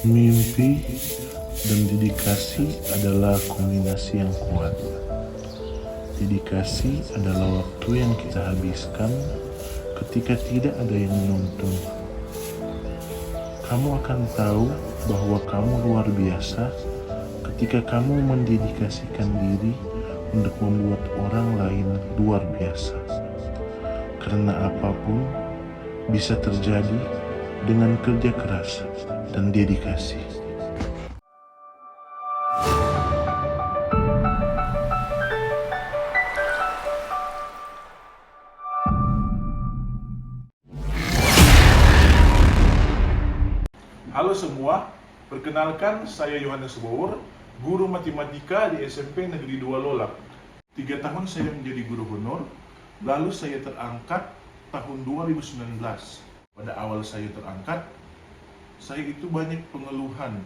Mimpi dan dedikasi adalah kombinasi yang kuat. Dedikasi adalah waktu yang kita habiskan ketika tidak ada yang menuntun. Kamu akan tahu bahwa kamu luar biasa ketika kamu mendedikasikan diri untuk membuat orang lain luar biasa. Karena apapun bisa terjadi dengan kerja keras dan dedikasi. Halo semua, perkenalkan saya Yohanes Bower, guru matematika di SMP Negeri 2 Lolak. 3 tahun saya menjadi guru honor, lalu saya terangkat tahun 2019. Pada awal saya terangkat, saya itu banyak pengeluhan.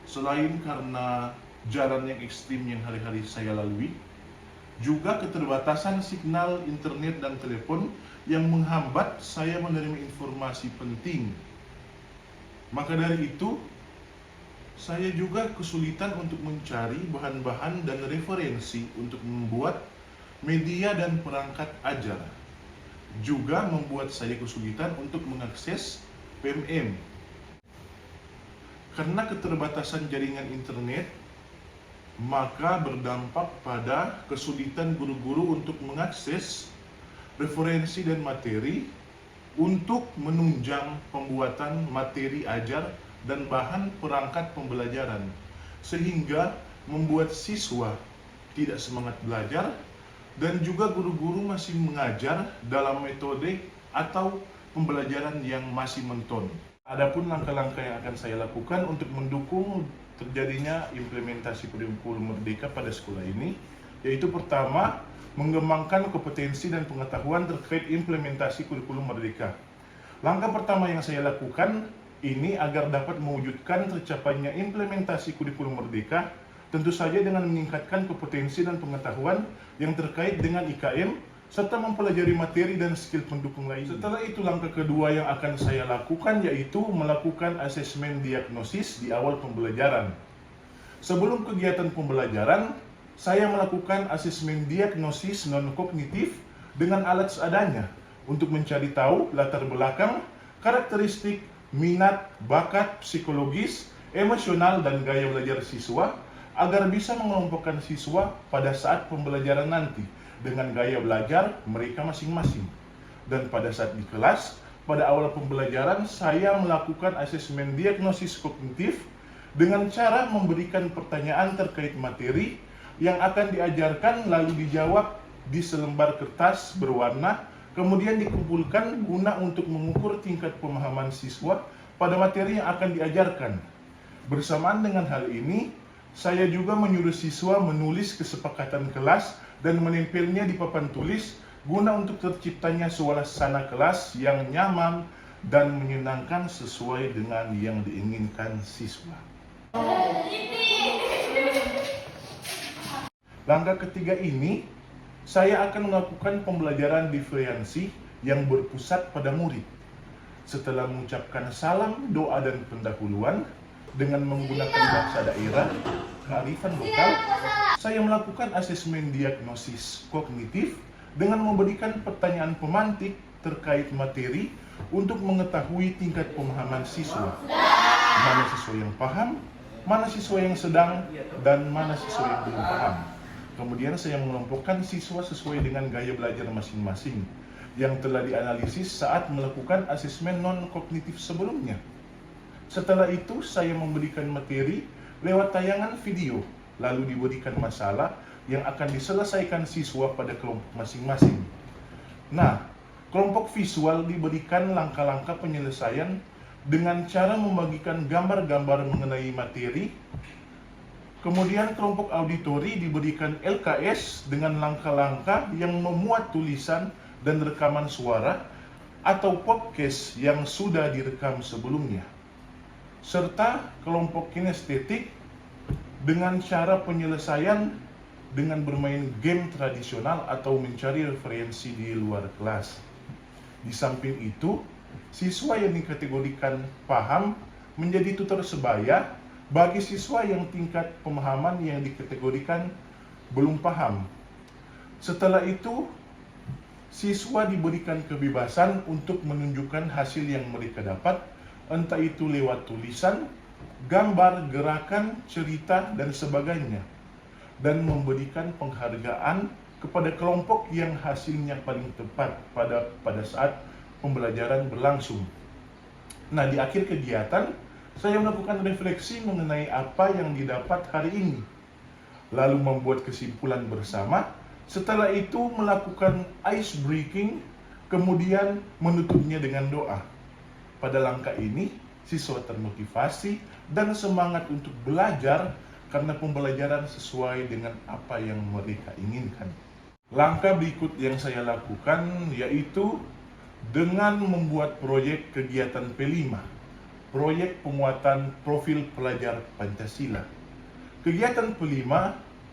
Selain karena jalan yang ekstrim yang hari-hari saya lalui, juga keterbatasan signal internet dan telepon yang menghambat saya menerima informasi penting. Maka dari itu, saya juga kesulitan untuk mencari bahan-bahan dan referensi untuk membuat media dan perangkat ajar. Juga membuat saya kesulitan untuk mengakses PMM. Karena keterbatasan jaringan internet, maka berdampak pada kesulitan guru-guru untuk mengakses referensi dan materi untuk menunjang pembuatan materi ajar dan bahan perangkat pembelajaran, sehingga membuat siswa tidak semangat belajar dan juga guru-guru masih mengajar dalam metode atau pembelajaran yang masih menton. Adapun langkah-langkah yang akan saya lakukan untuk mendukung terjadinya implementasi kurikulum merdeka pada sekolah ini, yaitu pertama, mengembangkan kompetensi dan pengetahuan terkait implementasi kurikulum merdeka. Langkah pertama yang saya lakukan ini agar dapat mewujudkan tercapainya implementasi kurikulum merdeka, tentu saja dengan meningkatkan kompetensi dan pengetahuan yang terkait dengan IKM serta mempelajari materi dan skill pendukung lain. Setelah itu langkah kedua yang akan saya lakukan yaitu melakukan asesmen diagnosis di awal pembelajaran. Sebelum kegiatan pembelajaran, saya melakukan asesmen diagnosis non-kognitif dengan alat seadanya untuk mencari tahu latar belakang, karakteristik, minat, bakat, psikologis, emosional, dan gaya belajar siswa agar bisa mengelompokkan siswa pada saat pembelajaran nanti dengan gaya belajar mereka masing-masing. Dan pada saat di kelas, pada awal pembelajaran saya melakukan asesmen diagnosis kognitif dengan cara memberikan pertanyaan terkait materi yang akan diajarkan lalu dijawab di selembar kertas berwarna, kemudian dikumpulkan guna untuk mengukur tingkat pemahaman siswa pada materi yang akan diajarkan. Bersamaan dengan hal ini, saya juga menyuruh siswa menulis kesepakatan kelas dan menempelnya di papan tulis guna untuk terciptanya suasana kelas yang nyaman dan menyenangkan sesuai dengan yang diinginkan siswa. Langkah ketiga ini, saya akan melakukan pembelajaran diferensi yang berpusat pada murid. Setelah mengucapkan salam, doa, dan pendahuluan dengan menggunakan bahasa daerah, kearifan lokal, saya melakukan asesmen diagnosis kognitif dengan memberikan pertanyaan pemantik terkait materi untuk mengetahui tingkat pemahaman siswa. Mana siswa yang paham, mana siswa yang sedang, dan mana siswa yang belum paham. Kemudian saya mengelompokkan siswa sesuai dengan gaya belajar masing-masing yang telah dianalisis saat melakukan asesmen non-kognitif sebelumnya. Setelah itu saya memberikan materi lewat tayangan video, lalu diberikan masalah yang akan diselesaikan siswa pada kelompok masing-masing. Nah, kelompok visual diberikan langkah-langkah penyelesaian dengan cara membagikan gambar-gambar mengenai materi. Kemudian kelompok auditori diberikan LKS dengan langkah-langkah yang memuat tulisan dan rekaman suara atau podcast yang sudah direkam sebelumnya. Serta kelompok kinestetik dengan cara penyelesaian dengan bermain game tradisional atau mencari referensi di luar kelas. Di samping itu, siswa yang dikategorikan paham menjadi tutor sebaya bagi siswa yang tingkat pemahaman yang dikategorikan belum paham. Setelah itu, siswa diberikan kebebasan untuk menunjukkan hasil yang mereka dapat, entah itu lewat tulisan, gambar, gerakan, cerita, dan sebagainya, dan memberikan penghargaan kepada kelompok yang hasilnya paling tepat pada saat pembelajaran berlangsung. Nah, di akhir kegiatan, saya melakukan refleksi mengenai apa yang didapat hari ini, lalu membuat kesimpulan bersama. Setelah itu melakukan ice breaking, kemudian menutupnya dengan doa. Pada langkah ini, siswa termotivasi dan semangat untuk belajar karena pembelajaran sesuai dengan apa yang mereka inginkan. Langkah berikut yang saya lakukan yaitu dengan membuat proyek kegiatan P5, proyek penguatan profil pelajar Pancasila. Kegiatan P5,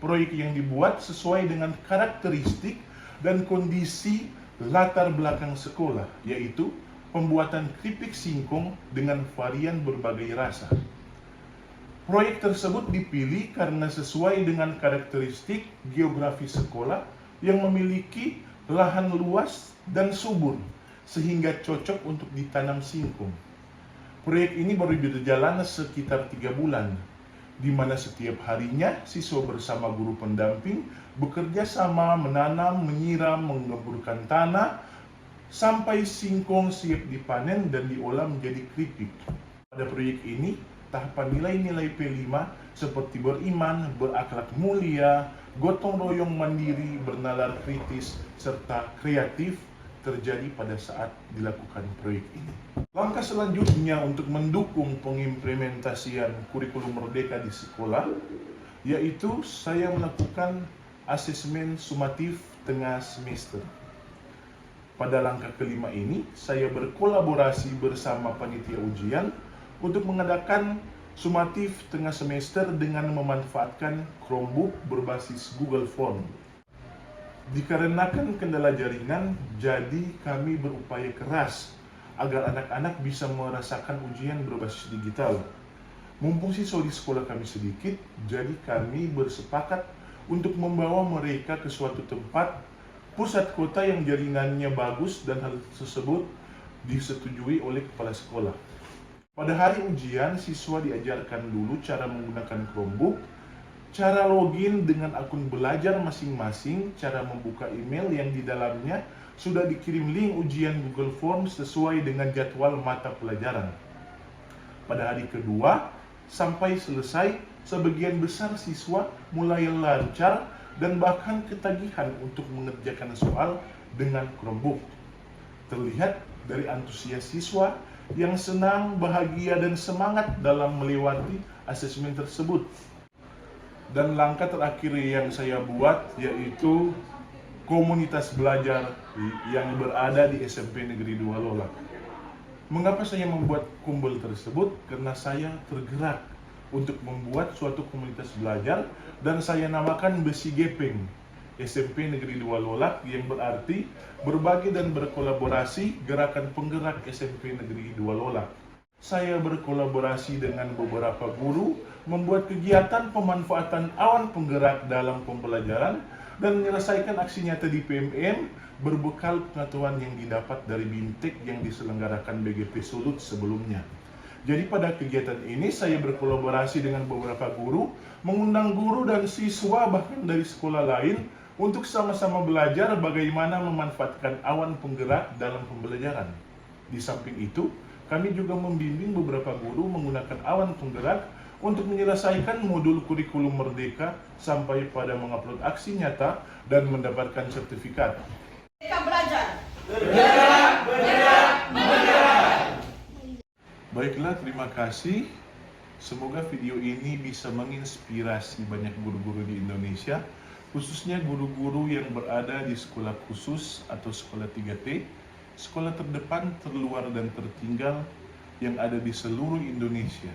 proyek yang dibuat sesuai dengan karakteristik dan kondisi latar belakang sekolah, yaitu pembuatan keripik singkong dengan varian berbagai rasa. Proyek tersebut dipilih karena sesuai dengan karakteristik geografi sekolah yang memiliki lahan luas dan subur, sehingga cocok untuk ditanam singkong. Proyek ini baru berjalan sekitar 3 bulan, di mana setiap harinya siswa bersama guru pendamping bekerja sama menanam, menyiram, mengeburkan tanah, sampai singkong siap dipanen dan diolah menjadi keripik. Pada proyek ini, tahapan nilai-nilai P5 seperti beriman, berakhlak mulia, gotong royong mandiri, bernalar kritis, serta kreatif terjadi pada saat dilakukan proyek ini. Langkah selanjutnya untuk mendukung pengimplementasian kurikulum merdeka di sekolah, yaitu saya melakukan asesmen sumatif tengah semester. Pada langkah kelima ini, saya berkolaborasi bersama panitia ujian untuk mengadakan sumatif tengah semester dengan memanfaatkan Chromebook berbasis Google Form. Dikarenakan kendala jaringan, jadi kami berupaya keras agar anak-anak bisa merasakan ujian berbasis digital. Mumpung siswa di sekolah kami sedikit, jadi kami bersepakat untuk membawa mereka ke suatu tempat pusat kota yang jaringannya bagus, dan hal tersebut disetujui oleh kepala sekolah. Pada hari ujian, siswa diajarkan dulu cara menggunakan Chromebook, cara login dengan akun belajar masing-masing, cara membuka email yang di dalamnya sudah dikirim link ujian Google Forms sesuai dengan jadwal mata pelajaran. Pada hari kedua sampai selesai, sebagian besar siswa mulai lancar dan bahkan ketagihan untuk mengerjakan soal dengan Chromebook. Terlihat dari antusias siswa yang senang, bahagia, dan semangat dalam melewati asesmen tersebut. Dan langkah terakhir yang saya buat yaitu komunitas belajar yang berada di SMP Negeri 2 Lolak. Mengapa saya membuat kumpul tersebut? Karena saya tergerak untuk membuat suatu komunitas belajar, dan saya namakan Besi Gepeng SMP Negeri 2 Lolak, yang berarti berbagi dan berkolaborasi, gerakan penggerak SMP Negeri 2 Lolak. Saya berkolaborasi dengan beberapa guru membuat kegiatan pemanfaatan awan penggerak dalam pembelajaran dan menyelesaikan aksi nyata di PMM berbekal pengetahuan yang didapat dari BIMTEK yang diselenggarakan BGP Sulut sebelumnya. Jadi pada kegiatan ini saya berkolaborasi dengan beberapa guru, mengundang guru dan siswa bahkan dari sekolah lain untuk sama-sama belajar bagaimana memanfaatkan awan penggerak dalam pembelajaran. Di samping itu, kami juga membimbing beberapa guru menggunakan awan penggerak untuk menyelesaikan modul kurikulum merdeka sampai pada mengupload aksi nyata dan mendapatkan sertifikat. Mereka belajar. Baiklah, terima kasih. Semoga video ini bisa menginspirasi banyak guru-guru di Indonesia, khususnya guru-guru yang berada di sekolah khusus atau sekolah 3T, sekolah terdepan, terluar, dan tertinggal yang ada di seluruh Indonesia.